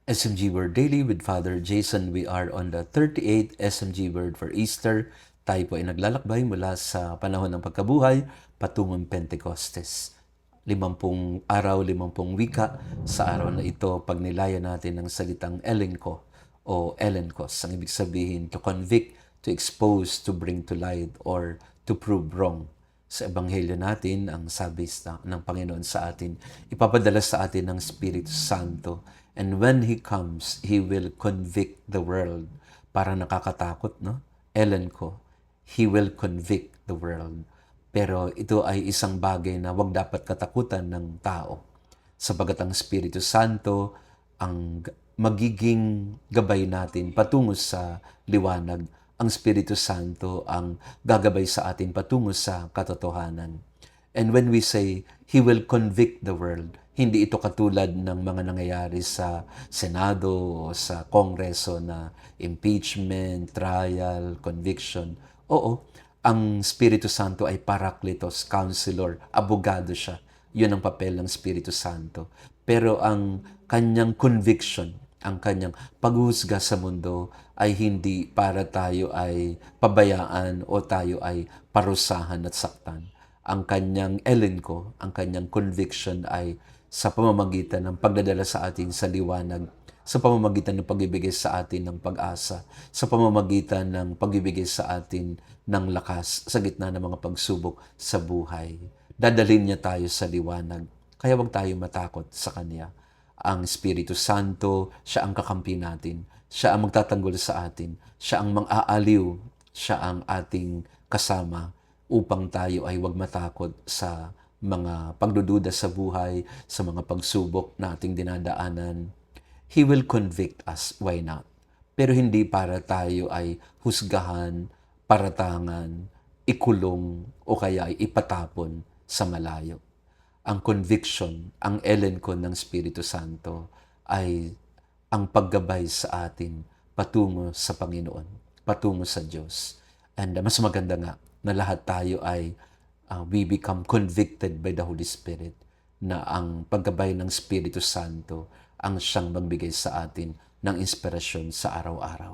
SMG Word Daily with Father Jason. We are on the 38th SMG Word for Easter. Tayo po ay naglalakbay mula sa panahon ng pagkabuhay patungong Pentecostes. 50 araw, 50 wika sa araw na ito. Pag nilayan natin ng salitang elenko o elenkos, ang ibig sabihin to convict, to expose, to bring to light, or to prove wrong. Sa Ebanghelyo natin, ang sabi ng Panginoon sa atin, ipapadala sa atin ng Espiritu Santo. And when He comes, He will convict the world. Parang nakakatakot, no? Ellen ko, He will convict the world. Pero ito ay isang bagay na wag dapat katakutan ng tao. Sapagat ang Espiritu Santo ang magiging gabay natin patungo sa liwanag. Ang Espiritu Santo ang gagabay sa atin patungo sa katotohanan. And when we say, He will convict the world, hindi ito katulad ng mga nangyayari sa Senado o sa Kongreso na impeachment, trial, conviction. Oo, ang Espiritu Santo ay parakletos, counselor, abogado siya. Yun ang papel ng Espiritu Santo. Pero ang kanyang conviction, ang kanyang paghuhusga sa mundo ay hindi para tayo ay pabayaan o tayo ay parusahan at saktan. Ang kanyang elenko, ang kanyang conviction ay sa pamamagitan ng pagdadala sa atin sa liwanag, sa pamamagitan ng pagbibigay sa atin ng pag-asa, sa pamamagitan ng pagbibigay sa atin ng lakas sa gitna ng mga pagsubok sa buhay. Dadalhin niya tayo sa liwanag, kaya huwag tayo matakot sa Kanya. Ang Espiritu Santo, siya ang kakampi natin. Siya ang magtatanggol sa atin. Siya ang mang-aaliw. Siya ang ating kasama upang tayo ay huwag matakot sa mga pagdududa sa buhay, sa mga pagsubok na ating dinadaanan. He will convict us, why not? Pero hindi para tayo ay husgahan, paratangan, ikulong, o kaya ay ipatapon sa malayo. Ang conviction, ang elenko ng Espiritu Santo ay ang paggabay sa atin patungo sa Panginoon, patungo sa Diyos. And mas maganda nga na lahat tayo ay we become convicted by the Holy Spirit, na ang paggabay ng Espiritu Santo ang siyang magbigay sa atin ng inspirasyon sa araw-araw.